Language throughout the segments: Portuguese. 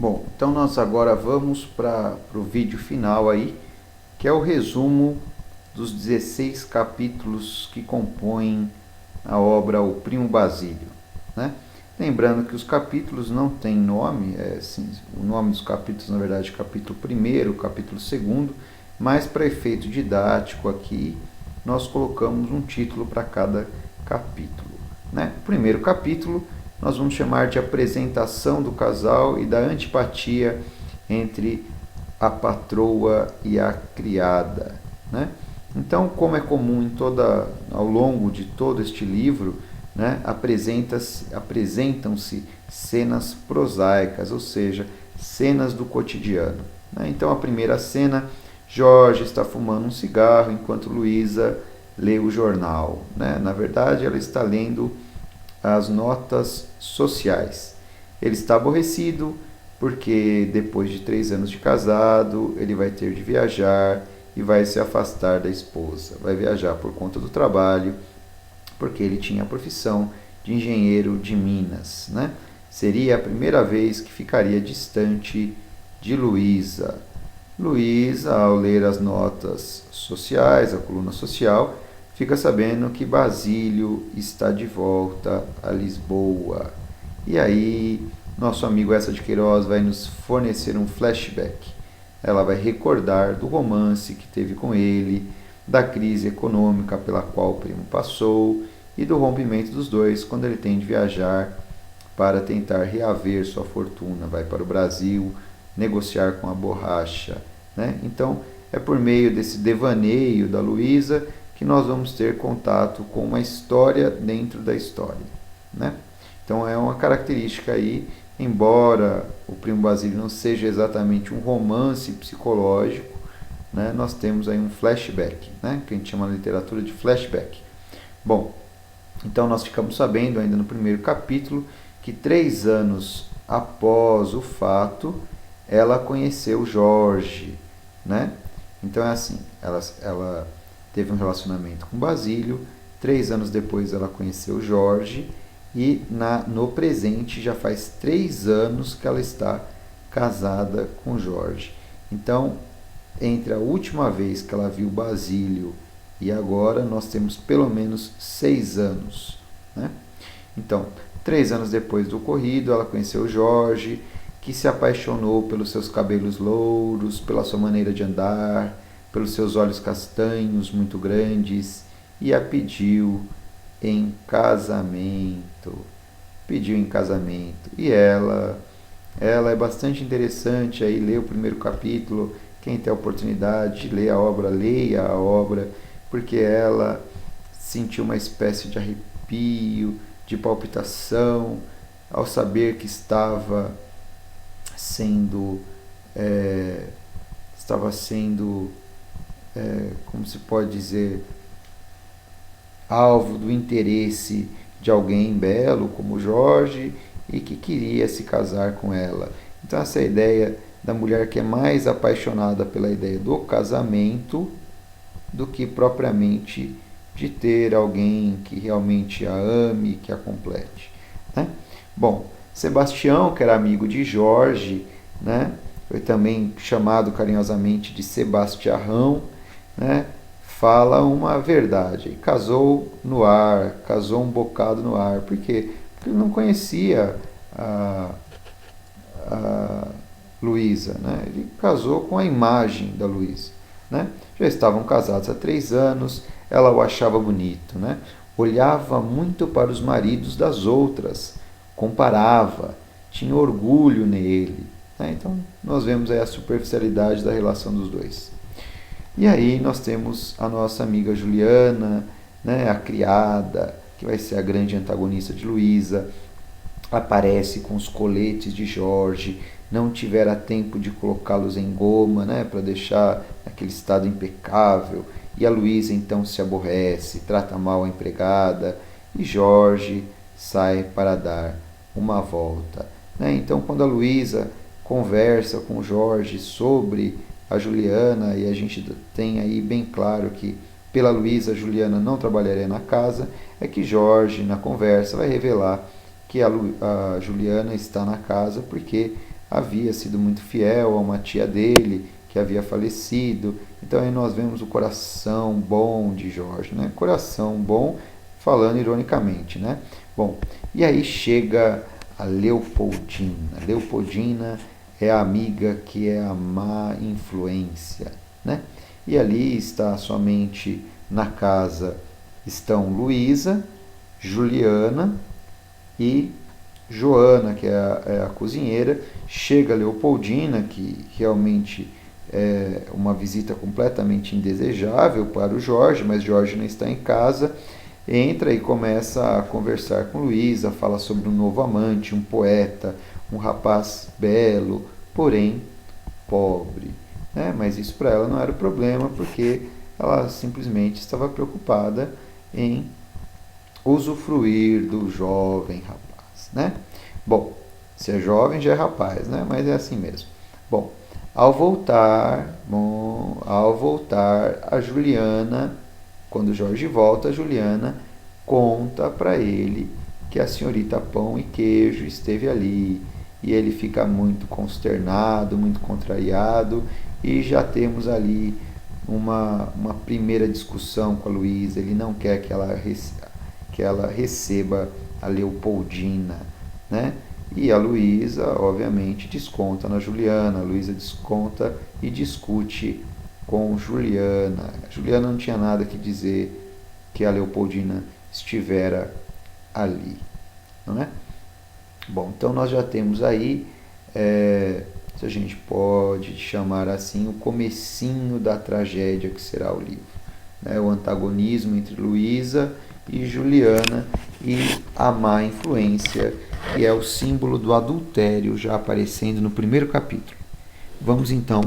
Bom, então nós agora vamos para o vídeo final aí, que é o resumo dos 16 capítulos que compõem a obra O Primo Basílio, né? Lembrando que os capítulos não têm nome, assim, o nome dos capítulos, na verdade, capítulo 1º, capítulo 2º, mas para efeito didático aqui, nós colocamos um título para cada capítulo, né? O primeiro capítulo nós vamos chamar de apresentação do casal e da antipatia entre a patroa e a criada, né? Então, como é comum ao longo de todo este livro, né, apresentam-se cenas prosaicas, ou seja, cenas do cotidiano, né? Então, a primeira cena, Jorge está fumando um cigarro enquanto Luísa lê o jornal, né? Na verdade, ela está lendo as notas sociais. Ele está aborrecido porque depois de 3 anos de casado, ele vai ter de viajar e vai se afastar da esposa. Vai viajar por conta do trabalho, porque ele tinha a profissão de engenheiro de Minas, né? Seria a primeira vez que ficaria distante de Luísa. Luísa, ao ler as notas sociais, a coluna social, fica sabendo que Basílio está de volta a Lisboa. E aí, nosso amigo Essa de Queiroz vai nos fornecer um flashback. Ela vai recordar do romance que teve com ele, da crise econômica pela qual o primo passou e do rompimento dos dois quando ele tem de viajar para tentar reaver sua fortuna. Vai para o Brasil negociar com a borracha, né? Então, é por meio desse devaneio da Luísa que nós vamos ter contato com uma história dentro da história, né? Então é uma característica aí, embora o Primo Basílio não seja exatamente um romance psicológico, né, nós temos aí um flashback, né, que a gente chama na literatura de flashback. Bom, então nós ficamos sabendo ainda no primeiro capítulo que 3 anos após o fato, ela conheceu Jorge, né? Então é assim, ela teve um relacionamento com Basílio, 3 anos depois ela conheceu Jorge e no presente já faz 3 anos que ela está casada com Jorge. Então, entre a última vez que ela viu Basílio e agora, nós temos pelo menos 6 anos, né? Então, 3 anos depois do ocorrido, ela conheceu Jorge, que se apaixonou pelos seus cabelos louros, pela sua maneira de andar, pelos seus olhos castanhos muito grandes e a pediu em casamento. Pediu em casamento. E ela é bastante interessante, aí lê o primeiro capítulo, quem tem a oportunidade de ler a obra, leia a obra, porque ela sentiu uma espécie de arrepio, de palpitação, ao saber que sendo, é, estava sendo, como se pode dizer, alvo do interesse de alguém belo como Jorge e que queria se casar com ela. Então essa é a ideia da mulher que é mais apaixonada pela ideia do casamento do que propriamente de ter alguém que realmente a ame, que a complete, né? Bom, Sebastião, que era amigo de Jorge, né, foi também chamado carinhosamente de Sebastiarrão, né, fala uma verdade. Casou no ar, casou um bocado no ar. Por quê? Porque ele não conhecia a Luísa, né? Ele casou com a imagem da Luísa, né? Já estavam casados há 3 anos, ela o achava bonito, né? Olhava muito para os maridos das outras, comparava, tinha orgulho nele, né? Então nós vemos aí a superficialidade da relação dos dois. E aí nós temos a nossa amiga Juliana, né, a criada, que vai ser a grande antagonista de Luísa, aparece com os coletes de Jorge, não tivera tempo de colocá-los em goma, né, para deixar aquele estado impecável, e a Luísa então se aborrece, trata mal a empregada, e Jorge sai para dar uma volta, né? Então quando a Luísa conversa com Jorge sobre a Juliana, e a gente tem aí bem claro que pela Luísa a Juliana não trabalharia na casa, é que Jorge na conversa vai revelar que a Juliana está na casa porque havia sido muito fiel a uma tia dele que havia falecido. Então aí nós vemos o coração bom de Jorge, né? Coração bom, falando ironicamente, né? Bom, e aí chega a Leopoldina. Leopoldina é a amiga que é a má influência, né? E ali está somente na casa estão Luísa, Juliana e Joana, que é a cozinheira. Chega Leopoldina, que realmente é uma visita completamente indesejável para o Jorge, mas Jorge não está em casa. Entra e começa a conversar com Luísa, fala sobre um novo amante, um poeta, um rapaz belo, porém pobre, né? Mas isso para ela não era o problema, porque ela simplesmente estava preocupada em usufruir do jovem rapaz, né? Bom, se é jovem já é rapaz, né? Mas é assim mesmo. Bom, ao voltar a Juliana, quando Jorge volta, a Juliana conta para ele que a senhorita Pão e Queijo esteve ali, e ele fica muito consternado, muito contrariado, e já temos ali uma primeira discussão com a Luísa. Ele não quer que ela receba a Leopoldina, né? E a Luísa, obviamente, desconta na Juliana. A Luísa desconta e discute com Juliana. A Juliana não tinha nada que dizer que a Leopoldina estivera ali, não é? Bom, então nós já temos aí, se a gente pode chamar assim, o comecinho da tragédia que será o livro, né? O antagonismo entre Luísa e Juliana e a má influência, que é o símbolo do adultério já aparecendo no primeiro capítulo. Vamos então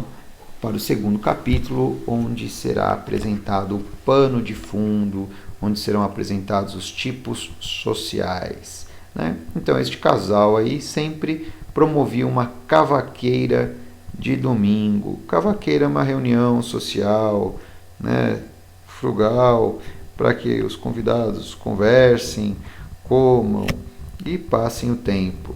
para o segundo capítulo, onde será apresentado o pano de fundo, onde serão apresentados os tipos sociais, né? Então este casal aí sempre promovia uma cavaqueira de domingo. Cavaqueira é uma reunião social, né, frugal, para que os convidados conversem, comam e passem o tempo,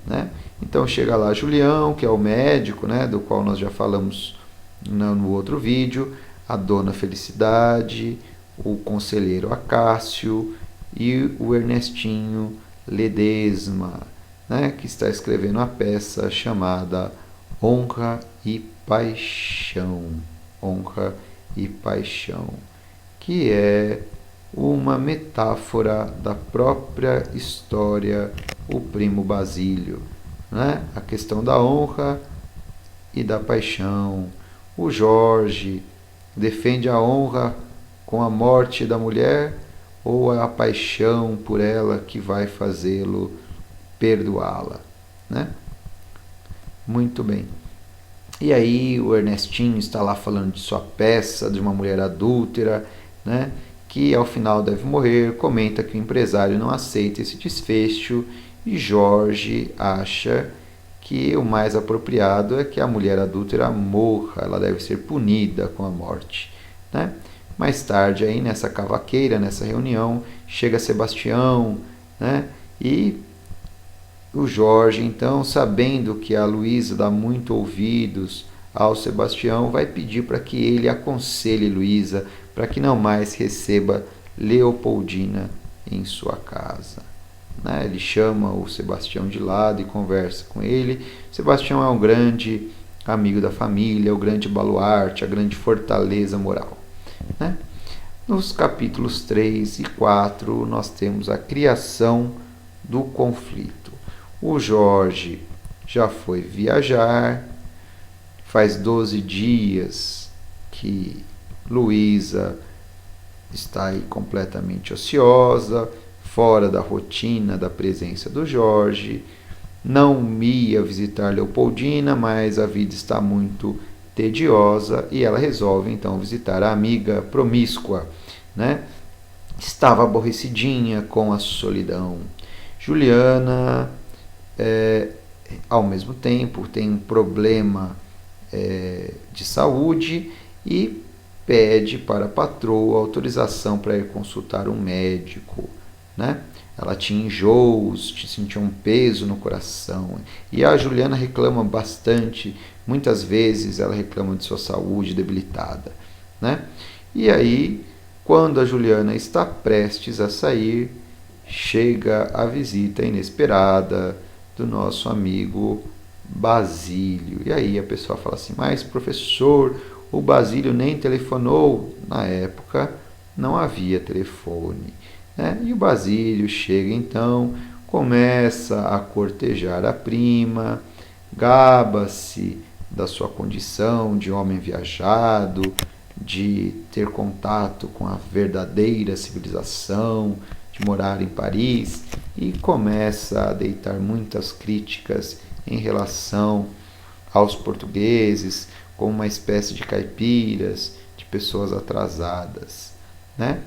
né? Então chega lá Julião, que é o médico, né, do qual nós já falamos no outro vídeo, a dona Felicidade, o conselheiro Acácio e o Ernestinho Ledesma, né, que está escrevendo a peça chamada Honra e Paixão. Honra e Paixão, que é uma metáfora da própria história O Primo Basílio, né? A questão da honra e da paixão. O Jorge defende a honra com a morte da mulher, ou a paixão por ela que vai fazê-lo perdoá-la, né? Muito bem. E aí o Ernestinho está lá falando de sua peça, de uma mulher adúltera, né, que ao final deve morrer. Comenta que o empresário não aceita esse desfecho e Jorge acha que o mais apropriado é que a mulher adúltera morra, ela deve ser punida com a morte, né? Mais tarde aí nessa cavaqueira, nessa reunião, chega Sebastião, né? E o Jorge, então, sabendo que a Luísa dá muito ouvidos ao Sebastião, vai pedir para que ele aconselhe Luísa para que não mais receba Leopoldina em sua casa, né? Ele chama o Sebastião de lado e conversa com ele. Sebastião é um grande amigo da família, o grande baluarte, a grande fortaleza moral, né? Nos capítulos 3 e 4, nós temos a criação do conflito. O Jorge já foi viajar, faz 12 dias que Luísa está aí completamente ociosa, fora da rotina da presença do Jorge. Não ia visitar Leopoldina, mas a vida está muito tediosa e ela resolve então visitar a amiga promíscua, né? Estava aborrecidinha com a solidão. Juliana, ao mesmo tempo, tem um problema de saúde e pede para a patroa autorização para ir consultar um médico, né? Ela tinha enjoos, sentia um peso no coração. E a Juliana reclama bastante, muitas vezes ela reclama de sua saúde debilitada, né? E aí, quando a Juliana está prestes a sair, chega a visita inesperada do nosso amigo Basílio. E aí a pessoa fala assim: mas professor, o Basílio nem telefonou. Na época não havia telefone, né? E o Basílio chega então, começa a cortejar a prima, gaba-se da sua condição de homem viajado, de ter contato com a verdadeira civilização, de morar em Paris, e começa a deitar muitas críticas em relação aos portugueses, como uma espécie de caipiras, de pessoas atrasadas, né?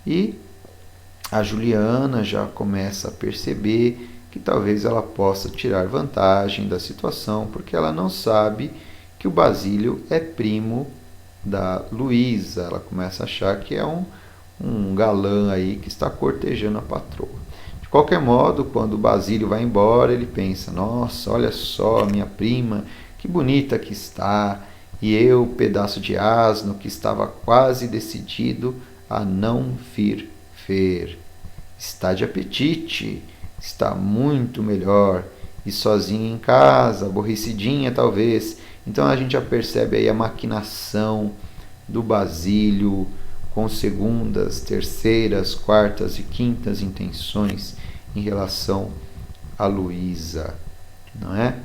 E a Juliana já começa a perceber que talvez ela possa tirar vantagem da situação, porque ela não sabe que o Basílio é primo da Luísa. Ela começa a achar que é um galã aí que está cortejando a patroa. De qualquer modo, quando o Basílio vai embora, ele pensa: nossa, olha só, minha prima, que bonita que está, e eu, pedaço de asno, que estava quase decidido a não vir ver. Está de apetite, está muito melhor, e sozinha em casa, aborrecidinha talvez. Então a gente já percebe aí a maquinação do Basílio, com segundas, terceiras, quartas e quintas intenções em relação a Luísa, não é?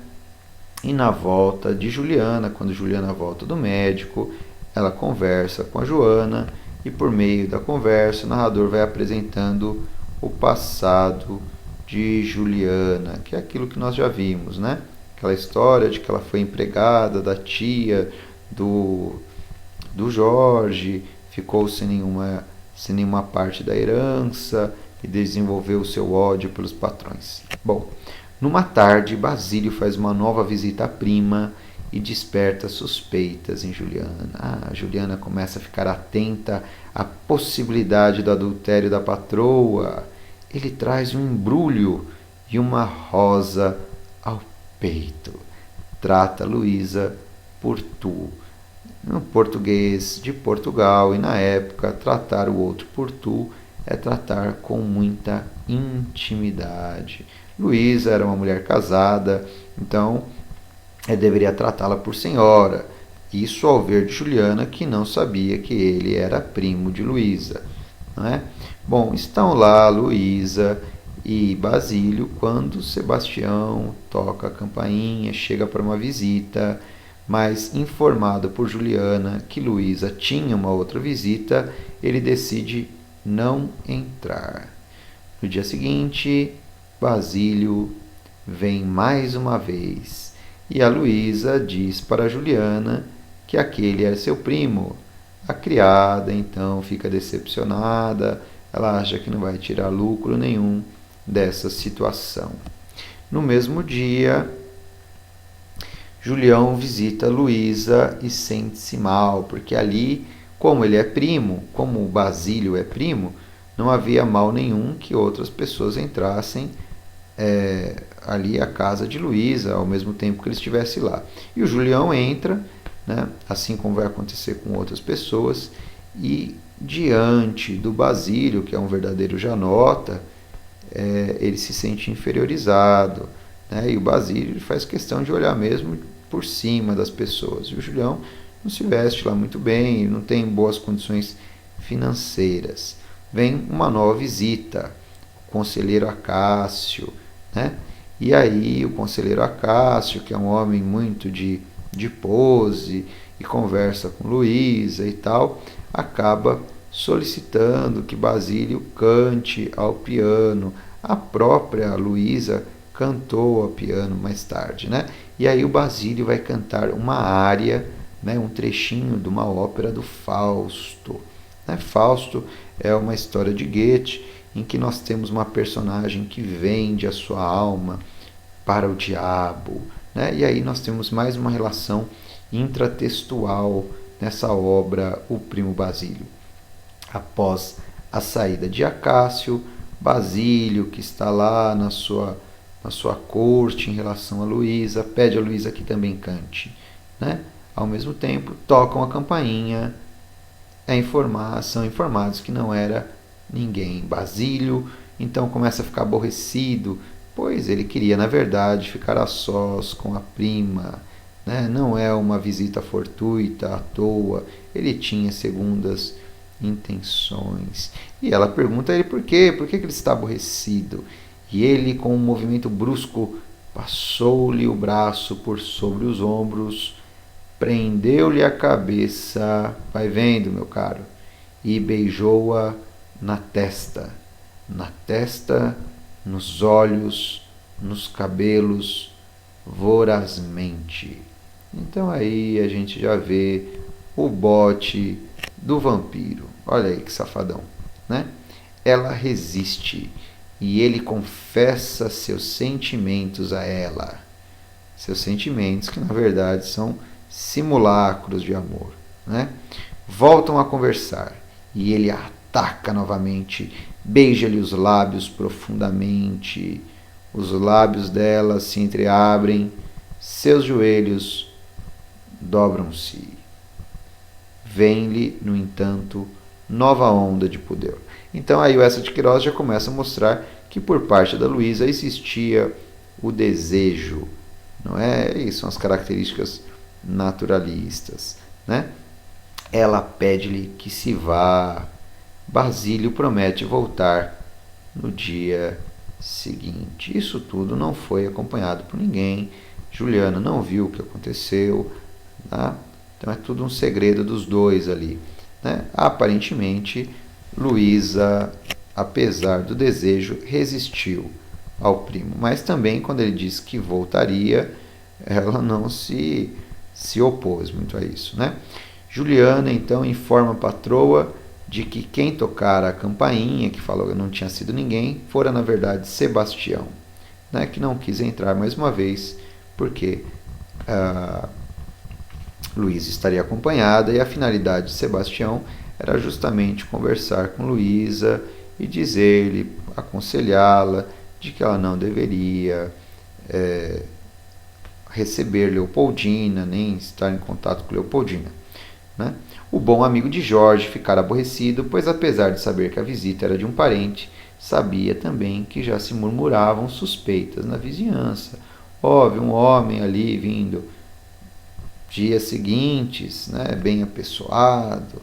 E na volta de Juliana, quando Juliana volta do médico, ela conversa com a Joana, e por meio da conversa o narrador vai apresentando o passado de Juliana, que é aquilo que nós já vimos, né? Aquela história de que ela foi empregada da tia do Jorge, ficou sem nenhuma parte da herança e desenvolveu seu ódio pelos patrões. Bom, numa tarde, Basílio faz uma nova visita à prima e desperta suspeitas em Juliana. Juliana começa a ficar atenta à possibilidade do adultério da patroa. Ele traz um embrulho e uma rosa ao peito. Trata Luísa por tu. No português de Portugal e na época, tratar o outro por tu é tratar com muita intimidade. Luísa era uma mulher casada, então deveria tratá-la por senhora. Isso ao ver de Juliana, que não sabia que ele era primo de Luísa, não é? Bom, estão lá Luísa e Basílio quando Sebastião toca a campainha, chega para uma visita. Mas, informado por Juliana que Luísa tinha uma outra visita, ele decide não entrar. No dia seguinte, Basílio vem mais uma vez e a Luísa diz para Juliana que aquele é seu primo. A criada então fica decepcionada, ela acha que não vai tirar lucro nenhum dessa situação. No mesmo dia, Julião visita Luísa e sente-se mal, porque ali, como ele é primo, como o Basílio é primo, não havia mal nenhum que outras pessoas entrassem ali à casa de Luísa, ao mesmo tempo que ele estivesse lá. E o Julião entra, né, assim como vai acontecer com outras pessoas, e diante do Basílio, que é um verdadeiro janota, ele se sente inferiorizado, né, e o Basílio faz questão de olhar mesmo por cima das pessoas. E o Julião não se veste lá muito bem, não tem boas condições financeiras. Vem uma nova visita, o conselheiro Acácio, né? E aí o conselheiro Acácio, que é um homem muito de pose e conversa com Luísa e tal, acaba solicitando que Basílio cante ao piano. A própria Luísa cantou ao piano mais tarde, né? E aí o Basílio vai cantar uma área, né, um trechinho de uma ópera do Fausto. Né? Fausto é uma história de Goethe em que nós temos uma personagem que vende a sua alma para o diabo, né? E aí nós temos mais uma relação intratextual nessa obra, O Primo Basílio. Após a saída de Acácio, Basílio, que está lá na sua corte em relação a Luísa, pede a Luísa que também cante, né? Ao mesmo tempo, tocam a campainha, são informados que não era ninguém. Basílio então começa a ficar aborrecido, pois ele queria, na verdade, ficar a sós com a prima, né? Não é uma visita fortuita, à toa, ele tinha segundas intenções. E ela pergunta a ele por que ele está aborrecido. E ele, com um movimento brusco, passou-lhe o braço por sobre os ombros, prendeu-lhe a cabeça, vai vendo, meu caro, e beijou-a na testa, nos olhos, nos cabelos, vorazmente. Então aí a gente já vê o bote do vampiro. Olha aí que safadão, né? Ela resiste e ele confessa seus sentimentos a ela. Seus sentimentos que na verdade são simulacros de amor, né? Voltam a conversar e ele a ataca novamente, beija-lhe os lábios profundamente, os lábios dela se entreabrem, seus joelhos dobram-se. Vem-lhe, no entanto, nova onda de pudor. Então aí o Eça de Queiroz já começa a mostrar que por parte da Luísa existia o desejo, não é? E são as características naturalistas, né? Ela pede-lhe que se vá. Basílio promete voltar no dia seguinte. Isso tudo não foi acompanhado por ninguém. Juliana não viu o que aconteceu, tá? Então é tudo um segredo dos dois ali, né? Aparentemente, Luísa, apesar do desejo, resistiu ao primo. Mas também, quando ele disse que voltaria, ela não se opôs muito a isso, né? Juliana, então, informa a patroa de que quem tocara a campainha, que falou que não tinha sido ninguém, fora, na verdade, Sebastião, né? Que não quis entrar mais uma vez, porque Luísa estaria acompanhada e a finalidade de Sebastião era justamente conversar com Luísa e dizer-lhe, aconselhá-la de que ela não deveria receber Leopoldina, nem estar em contato com Leopoldina, né? O bom amigo de Jorge ficara aborrecido, pois apesar de saber que a visita era de um parente, sabia também que já se murmuravam suspeitas na vizinhança. Óbvio, um homem ali vindo dias seguintes, né, bem apessoado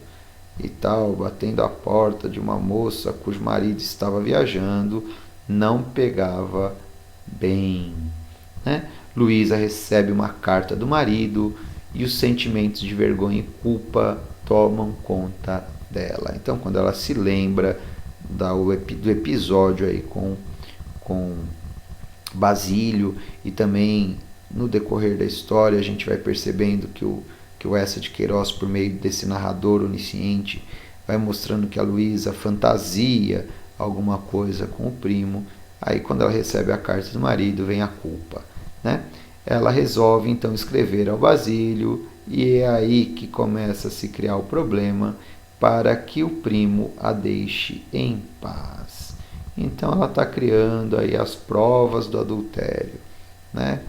e tal, batendo a porta de uma moça cujo marido estava viajando, não pegava bem, né? Luísa recebe uma carta do marido e os sentimentos de vergonha e culpa tomam conta dela. Então, quando ela se lembra do episódio aí com Basílio e também no decorrer da história a gente vai percebendo que o Eça de Queiroz, por meio desse narrador onisciente, vai mostrando que a Luísa fantasia alguma coisa com o primo. Aí quando ela recebe a carta do marido, vem a culpa, né? Ela resolve então escrever ao Basílio e é aí que começa a se criar o problema para que o primo a deixe em paz. Então ela está criando aí as provas do adultério, né?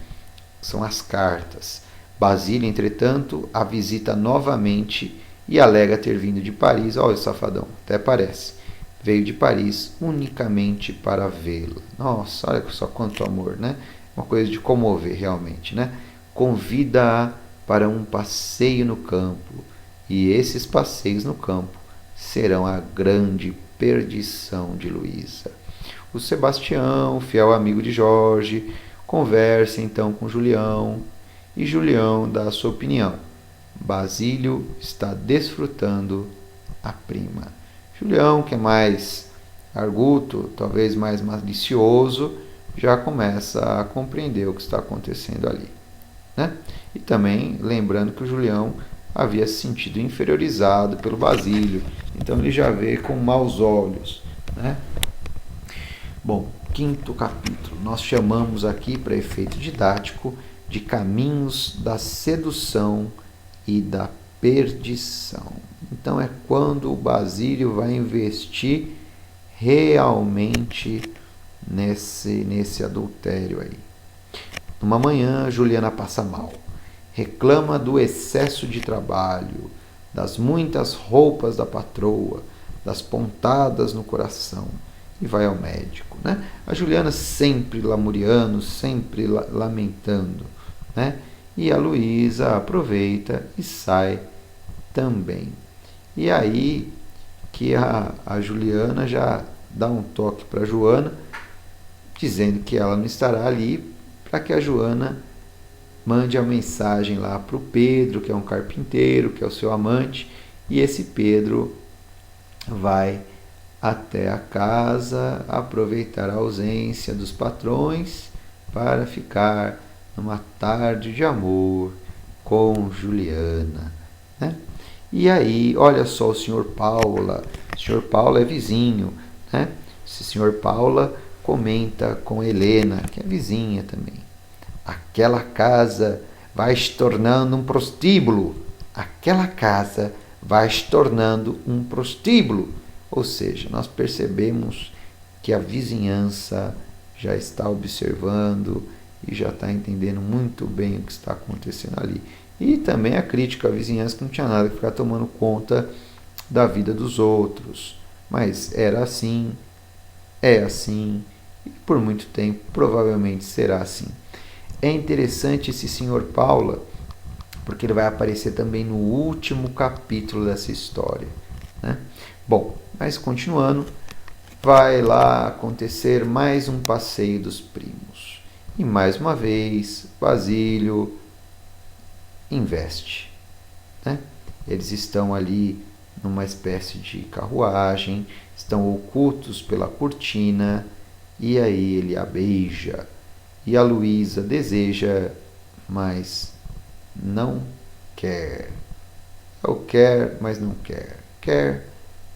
São as cartas. Basílio, entretanto, a visita novamente e alega ter vindo de Paris. Olha o safadão, até parece. Veio de Paris unicamente para vê-la. Nossa, olha só quanto amor, né? Uma coisa de comover realmente, né? Convida-a para um passeio no campo. E esses passeios no campo serão a grande perdição de Luísa. O Sebastião, fiel amigo de Jorge, conversa então com Julião e Julião dá a sua opinião. Basílio está desfrutando a prima. Julião, que é mais arguto, talvez mais malicioso, já começa a compreender o que está acontecendo ali, né? E também lembrando que o Julião havia se sentido inferiorizado pelo Basílio, então ele já vê com maus olhos, né? Bom, quinto capítulo, nós chamamos aqui, para efeito didático, de caminhos da sedução e da perdição. Então é quando o Basílio vai investir realmente nesse adultério aí. Numa manhã, Juliana passa mal. Reclama do excesso de trabalho, das muitas roupas da patroa, das pontadas no coração, e vai ao médico, né? A Juliana sempre lamuriando, sempre lamentando, né? E a Luísa aproveita e sai também. E aí que a Juliana já dá um toque para a Joana, dizendo que ela não estará ali, para que a Joana mande a mensagem lá para o Pedro, que é um carpinteiro, que é o seu amante, e esse Pedro vai até a casa aproveitar a ausência dos patrões para ficar numa tarde de amor com Juliana, né? E aí, olha só o senhor Paula. O senhor Paula é vizinho, né? Esse senhor Paula comenta com Helena, que é vizinha também. Aquela casa vai se tornando um prostíbulo. Aquela casa vai se tornando um prostíbulo. Ou seja, nós percebemos que a vizinhança já está observando e já está entendendo muito bem o que está acontecendo ali. E também a crítica à vizinhança, que não tinha nada que ficar tomando conta da vida dos outros. Mas era assim, é assim, e por muito tempo provavelmente será assim. É interessante esse senhor Paula, porque ele vai aparecer também no último capítulo dessa história, né? Bom, mas continuando, vai lá acontecer mais um passeio dos primos. E mais uma vez, Basílio investe, né? Eles estão ali numa espécie de carruagem, estão ocultos pela cortina, e aí ele a beija. E a Luísa deseja, mas não quer. Ou quer, mas não quer. Quer,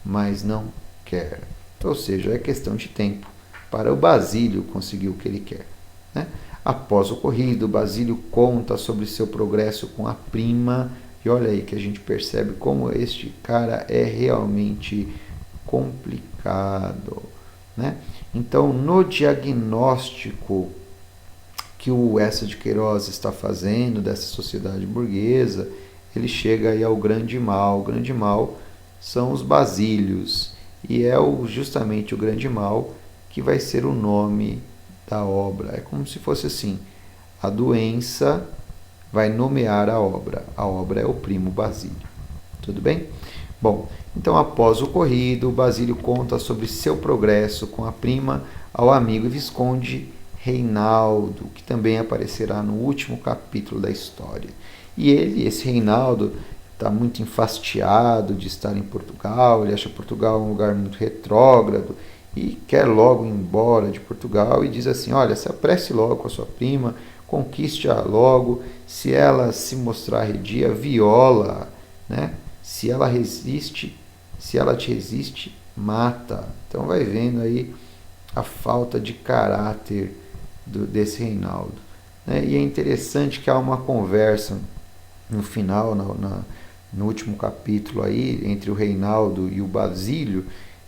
mas não quer. Ou seja, é questão de tempo para o Basílio conseguir o que ele quer, né? Após o ocorrido, Basílio conta sobre seu progresso com a prima. E olha aí que a gente percebe como este cara é realmente complicado, né? Então, no diagnóstico que o Eça de Queiroz está fazendo dessa sociedade burguesa, ele chega aí ao grande mal. O grande mal são os basílios, e é justamente o grande mal que vai ser o nome da obra. É como se fosse assim: a doença vai nomear a obra é o primo Basílio. Tudo bem? Bom, então após o ocorrido, Basílio conta sobre seu progresso com a prima ao amigo e visconde Reinaldo, que também aparecerá no último capítulo da história. E esse Reinaldo, está muito enfastiado de estar em Portugal, ele acha Portugal um lugar muito retrógrado e quer logo ir embora de Portugal e diz assim: olha, se apresse logo com a sua prima, conquiste-a logo, se ela se mostrar arredia, viola, né? Se ela te resiste, mata. Então vai vendo aí a falta de caráter desse Reinaldo, né? E é interessante que há uma conversa no final, no último capítulo aí, entre o Reinaldo e o Basílio,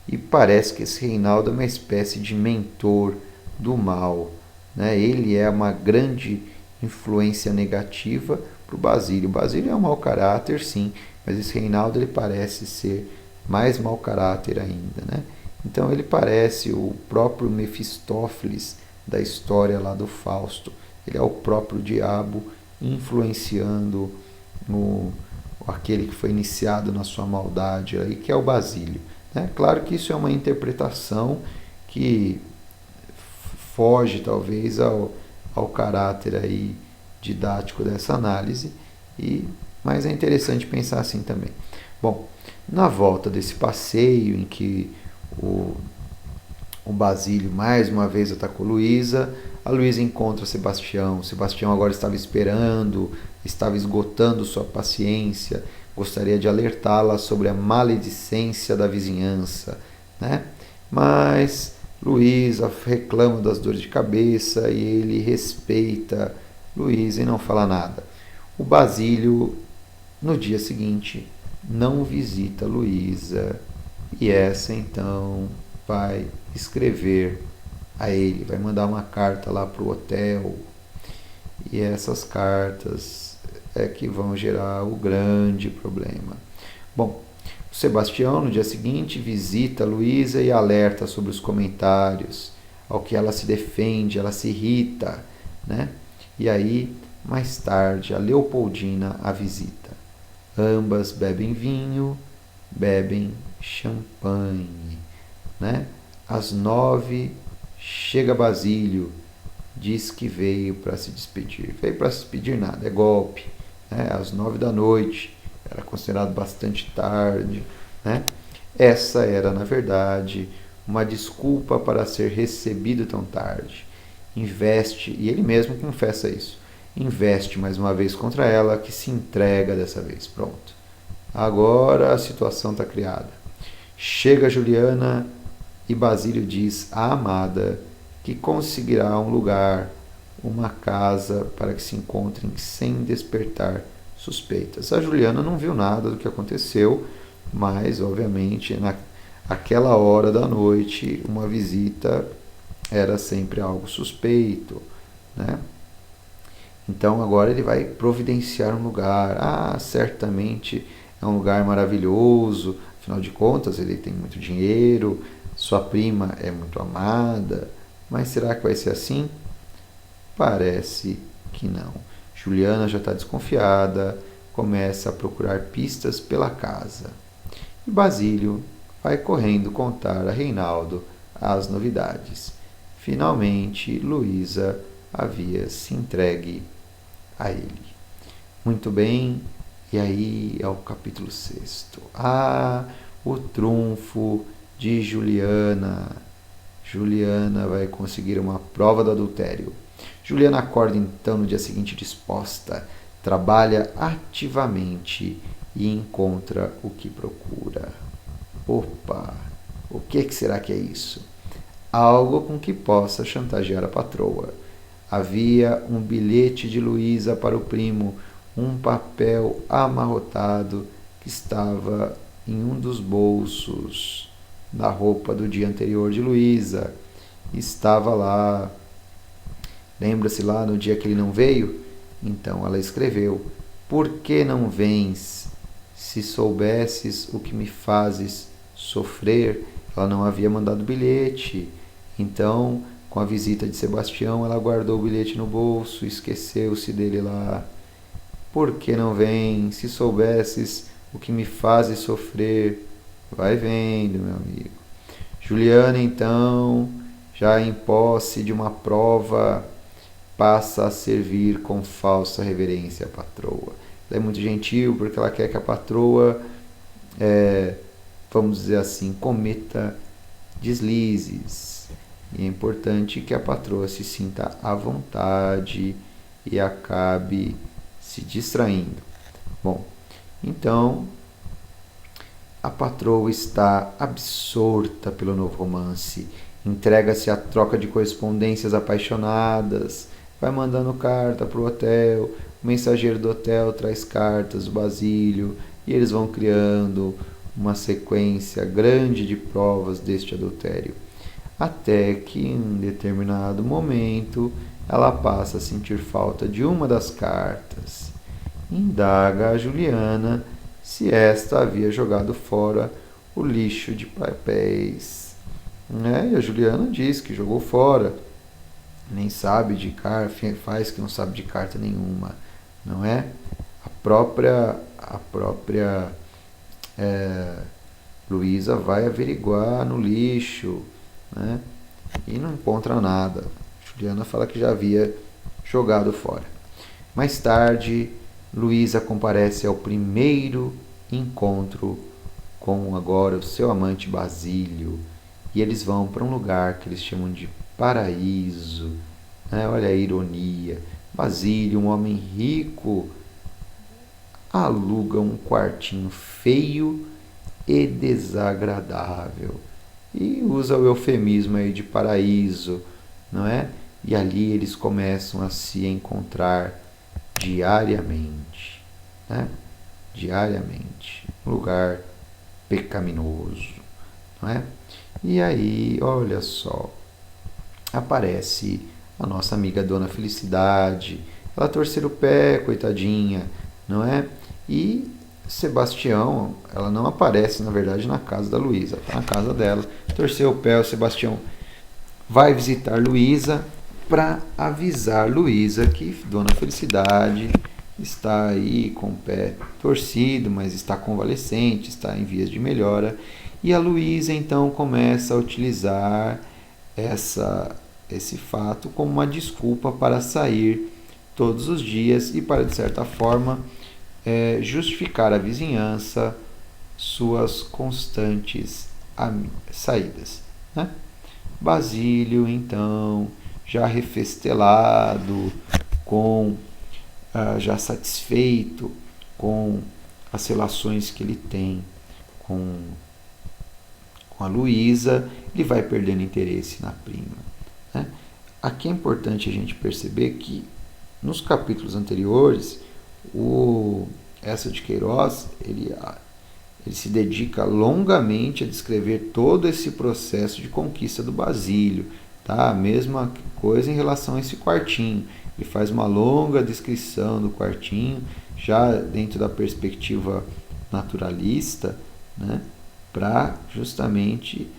e parece que esse Reinaldo é uma espécie de mentor do mal, né? Ele é uma grande influência negativa para o Basílio. O Basílio é um mau caráter, sim, mas esse Reinaldo ele parece ser mais mau caráter ainda, né? Então ele parece o próprio Mefistófeles da história lá do Fausto. Ele é o próprio diabo influenciando aquele que foi iniciado na sua maldade, aí, que é o Basílio, né? Claro que isso é uma interpretação que foge talvez ao caráter aí didático dessa análise, mas é interessante pensar assim também. Bom, na volta desse passeio em que o Basílio mais uma vez atacou Luísa, a Luísa encontra Sebastião. Sebastião agora estava esperando, estava esgotando sua paciência, gostaria de alertá-la sobre a maledicência da vizinhança, né? Mas Luísa reclama das dores de cabeça e ele respeita Luísa e não fala nada. O Basílio, no dia seguinte, não visita Luísa, e essa então vai escrever a ele, vai mandar uma carta lá para o hotel. E essas cartas é que vão gerar o grande problema. Bom, o Sebastião, no dia seguinte, visita a Luísa e alerta sobre os comentários, ao que ela se defende, ela se irrita, né? E aí, mais tarde, a Leopoldina a visita. Ambas bebem vinho, bebem champanhe, né? Às 9 chega Basílio, diz que veio para se despedir. Veio para se despedir nada, é golpe. Né? Às 9 da noite, era considerado bastante tarde. Né? Essa era, na verdade, uma desculpa para ser recebido tão tarde. Investe, e ele mesmo confessa isso, investe mais uma vez contra ela, que se entrega dessa vez. Pronto. Agora a situação está criada. Chega Juliana e Basílio diz à amada que conseguirá um lugar, uma casa para que se encontrem sem despertar suspeitas. A Juliana não viu nada do que aconteceu, mas, obviamente, naquela hora da noite, uma visita era sempre algo suspeito, né? Então, agora ele vai providenciar um lugar. Ah, certamente é um lugar maravilhoso, afinal de contas, ele tem muito dinheiro, sua prima é muito amada. Mas será que vai ser assim? Parece que não. Juliana já está desconfiada, começa a procurar pistas pela casa. E Basílio vai correndo contar a Reinaldo as novidades. Finalmente, Luísa havia se entregue a ele. Muito bem, e aí é o capítulo 6. Ah, o trunfo de Juliana. Juliana vai conseguir uma prova do adultério. Juliana acorda então no dia seguinte disposta, trabalha ativamente e encontra o que procura. Opa, o que será que é isso? Algo com que possa chantagear a patroa. Havia um bilhete de Luísa para o primo, um papel amarrotado que estava em um dos bolsos da roupa do dia anterior de Luísa. Estava lá. Lembra-se lá no dia que ele não veio? Então ela escreveu: por que não vens? Se soubesses o que me fazes sofrer. Ela não havia mandado bilhete. Então, com a visita de Sebastião, ela guardou o bilhete no bolso, esqueceu-se dele lá. Por que não vem? Se soubesses o que me fazes sofrer. Vai vendo, meu amigo. Juliana, então, já em posse de uma prova, passa a servir com falsa reverência a patroa. Ela é muito gentil porque ela quer que a patroa, vamos dizer assim, cometa deslizes. E é importante que a patroa se sinta à vontade e acabe se distraindo. Bom, então a patroa está absorta pelo novo romance, entrega-se à troca de correspondências apaixonadas, vai mandando carta para o hotel, o mensageiro do hotel traz cartas do Basílio e eles vão criando uma sequência grande de provas deste adultério. Até que em um determinado momento ela passa a sentir falta de uma das cartas. Indaga a Juliana se esta havia jogado fora o lixo de papéis. E a Juliana diz que jogou fora, nem sabe de carta, faz que não sabe de carta nenhuma, não é? A própria Luísa vai averiguar no lixo, né? E não encontra nada. Juliana fala que já havia jogado fora. Mais tarde, Luísa comparece ao primeiro encontro com agora o seu amante Basílio. E eles vão para um lugar que eles chamam de paraíso. Olha a ironia. Basílio, um homem rico, aluga um quartinho feio e desagradável. E usa o eufemismo aí de paraíso, não é? E ali eles começam a se encontrar diariamente, né? Diariamente, um lugar pecaminoso, não é? E aí, olha só, aparece a nossa amiga Dona Felicidade, ela torcer o pé, coitadinha, não é? E Sebastião, ela não aparece, na verdade, na casa da Luísa, está na casa dela, torceu o pé, o Sebastião vai visitar Luísa para avisar Luísa que Dona Felicidade está aí com o pé torcido, mas está convalescente, está em vias de melhora. E a Luísa então começa a utilizar esse fato como uma desculpa para sair todos os dias e para, de certa forma, justificar à vizinhança suas constantes saídas. Né? Basílio, então, já refestelado, já satisfeito com as relações que ele tem com, com a Luísa, ele vai perdendo interesse na prima. Né? Aqui é importante a gente perceber que nos capítulos anteriores, o Eça de Queiroz ele se dedica longamente a descrever todo esse processo de conquista do Basílio. Tá? A mesma coisa em relação a esse quartinho. Ele faz uma longa descrição do quartinho, já dentro da perspectiva naturalista, né? Para justamente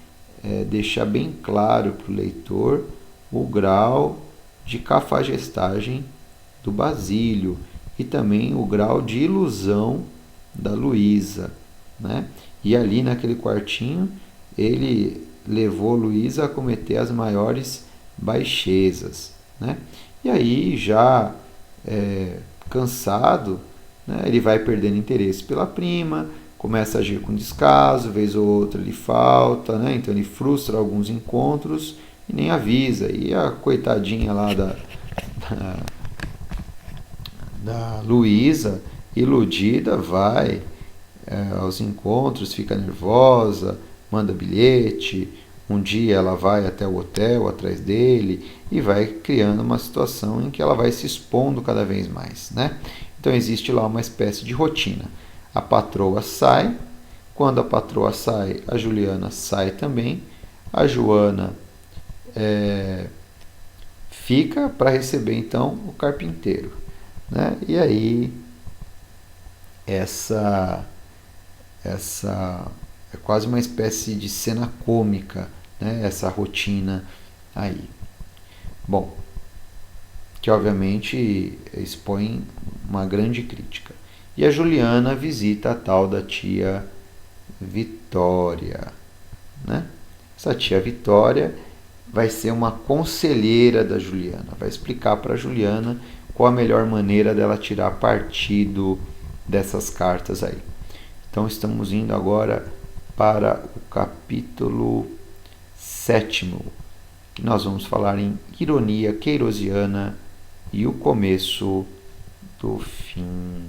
deixar bem claro para o leitor o grau de cafagestagem do Basílio e também o grau de ilusão da Luísa. Né? E ali naquele quartinho ele levou Luísa a cometer as maiores baixezas. Né? E aí já cansado, né, ele vai perdendo interesse pela prima, começa a agir com descaso, vez ou outra ele falta, né? Então ele frustra alguns encontros e nem avisa. E a coitadinha lá da Luísa, iludida, vai aos encontros, fica nervosa, manda bilhete, um dia ela vai até o hotel atrás dele e vai criando uma situação em que ela vai se expondo cada vez mais. Né? Então existe lá uma espécie de rotina. A patroa sai, quando a patroa sai, a Juliana sai também, a Joana fica para receber então o carpinteiro. Né? E aí essa é quase uma espécie de cena cômica, né? Essa rotina aí. Bom, que obviamente expõe uma grande crítica. E a Juliana visita a tal da tia Vitória. Né? Essa tia Vitória vai ser uma conselheira da Juliana, vai explicar para a Juliana qual a melhor maneira dela tirar partido dessas cartas aí. Então estamos indo agora para o capítulo 7º, que nós vamos falar em ironia queirosiana e o começo do fim.